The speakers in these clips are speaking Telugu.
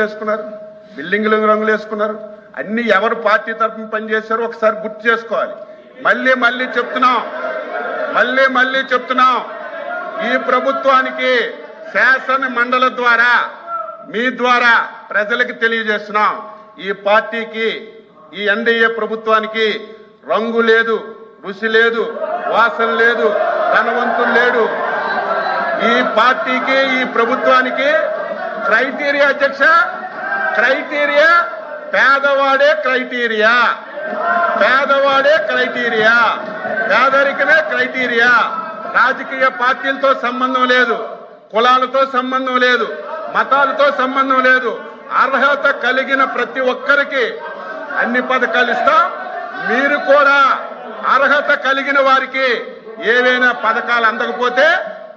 వేసుకున్నారు, బిల్డింగ్లు రంగులు వేసుకున్నారు. అన్ని ఎవరు పార్టీ తరఫున పనిచేశారో ఒకసారి గుర్తు చేసుకోవాలి. మళ్ళీ చెప్తున్నాం ఈ ప్రభుత్వానికి శాసన మండలి ద్వారా మీ ద్వారా ప్రజలకు తెలియజేస్తున్నాం. ఈ పార్టీకి ఈ ఎన్డీఏ ప్రభుత్వానికి రంగు లేదు, రుచి లేదు, వాసన లేదు, ధనవంతులు లేడు. ఈ పార్టీకి ఈ ప్రభుత్వానికి క్రైటీరియా అధ్యక్ష, క్రైటీరియా పేదవాడే క్రైటీరియా, పేదరికమే క్రైటీరియా. రాజకీయ పార్టీలతో సంబంధం లేదు, కులాలతో సంబంధం లేదు, మతాలతో సంబంధం లేదు. అర్హత కలిగిన ప్రతి ఒక్కరికి అన్ని పథకాలు ఇస్తాం. మీరు కూడా అర్హత కలిగిన వారికి ఏవైనా పథకాలు అందకపోతే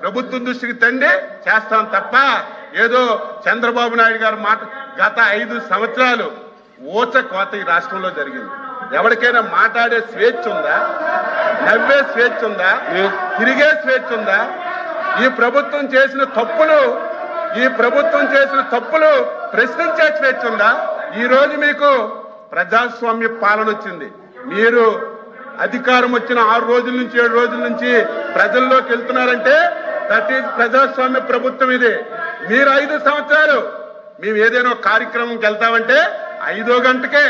ప్రభుత్వం దృష్టికి తండి చేస్తాం తప్ప ఏదో చంద్రబాబు నాయుడు గారు మాట గత 5 సంవత్సరాలు ఊచ కోత ఈ రాష్ట్రంలో జరిగింది. ఎవరికైనా మాట్లాడే స్వేచ్ఛ ఉందా? నవ్వే స్వేచ్ఛ ఉందా? తిరిగే స్వేచ్ఛ ఉందా? ఈ ప్రభుత్వం చేసిన తప్పులు ప్రశ్నించే స్వేచ్ఛ ఉందా? ఈ రోజు మీకు ప్రజాస్వామ్య పాలన వచ్చింది. మీరు అధికారం వచ్చిన 6 రోజుల నుంచి 7 రోజుల నుంచి ప్రజల్లోకి వెళ్తున్నారంటే దట్ ఈజ్ ప్రజాస్వామ్య ప్రభుత్వం ఇది. మీరు 5 సంవత్సరాలు మేము ఏదైనా కార్యక్రమంకి వెళ్తామంటే 5వ గంటకే,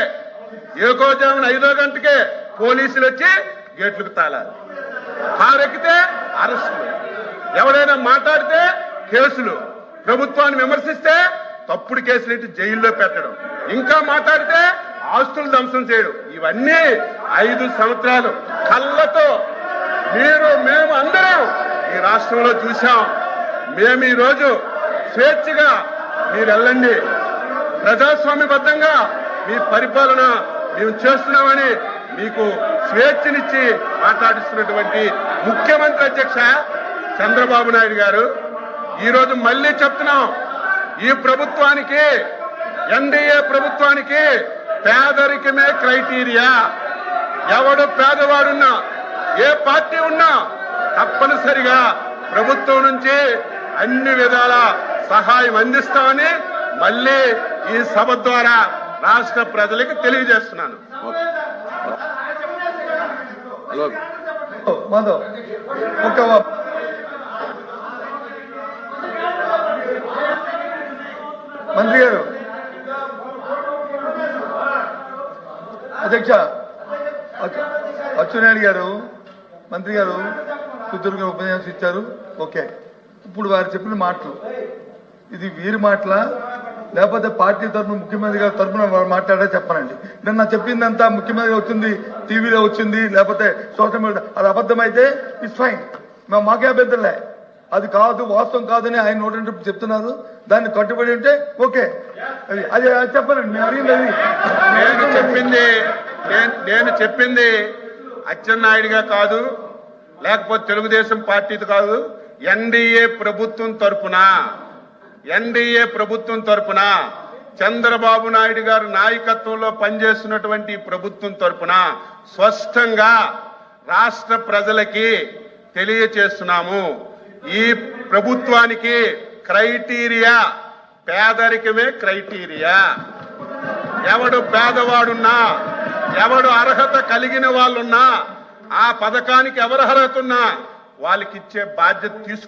ఏకోజామున 5వ గంటకే పోలీసులు వచ్చి గేట్లకు తాళాలి. కారెక్కితే అరెస్టులు, ఎవరైనా మాట్లాడితే కేసులు, ప్రభుత్వాన్ని విమర్శిస్తే తప్పుడు కేసులు ఇట్టి జైల్లో పెట్టడం, ఇంకా మాట్లాడితే ఆస్తులు ధ్వంసం చేయడం. ఇవన్నీ 5 సంవత్సరాలు కళ్ళతో మేము అందరం ఈ రాష్ట్రంలో చూశాం. మేము ఈ రోజు స్వేచ్ఛగా మీరు వెళ్ళండి, ప్రజాస్వామ్యబద్ధంగా మీ పరిపాలన మేము చేస్తున్నామని మీకు స్వేచ్ఛనిచ్చి మాట్లాడిస్తున్నటువంటి ముఖ్యమంత్రి అధ్యక్ష చంద్రబాబు నాయుడు గారు ఈరోజు మళ్ళీ చెప్తున్నాం, ఈ ప్రభుత్వానికి ఎన్డీఏ ప్రభుత్వానికి పేదరికమే క్రైటీరియా. ఎవడు పేదవాడున్నా, ఏ పార్టీ ఉన్నా తప్పనిసరిగా ప్రభుత్వం నుంచి అన్ని విధాల సహాయం అందిస్తామని మళ్ళీ ఈ సభ ద్వారా రాష్ట్ర ప్రజలకు తెలియజేస్తున్నాను. మంత్రి గారు, అధ్యక్ష అచ్చెన్నాయుడు గారు, మంత్రి గారు సుదీర్ఘ ఉపన్యాసం ఇచ్చారు. ఓకే, ఇప్పుడు వారు చెప్పిన మాటలు ఇది వీరి మాటలా లేకపోతే పార్టీ తరఫున ముఖ్యమంత్రి గారి తరఫున మాట్లాడా చెప్పనండి. నిన్న చెప్పిందంతా ముఖ్యమంత్రి వచ్చింది, టీవీలో వచ్చింది, లేకపోతే సోషల్ మీడియా, అది అబద్ధమైతే ఇట్స్ ఫైన్, మాకే అభ్యంతరలే. అది కాదు, వాస్తవం కాదని ఆయన నోటి చెప్తున్నారు, దాన్ని కట్టుబడి ఉంటే ఓకే. అది చెప్పనండి. నేను చెప్పింది అచ్చెన్నాయుడుగా కాదు, లేకపోతే తెలుగుదేశం పార్టీది కాదు, ఎన్డీఏ ప్రభుత్వం తరపున చంద్రబాబు నాయుడు గారు నాయకత్వంలో పనిచేస్తున్నటువంటి ప్రభుత్వం తరపున స్పష్టంగా రాష్ట్ర ప్రజలకి తెలియచేస్తున్నాము. ఈ ప్రభుత్వానికి క్రైటీరియా పేదరికమే క్రైటీరియా. ఎవడు పేదవాడున్నా, ఎవడు అర్హత కలిగిన వాళ్ళున్నా, ఆ పథకానికి ఎవరు అర్హత ఉన్నా వాళ్ళకి ఇచ్చే బాధ్యత తీసుకు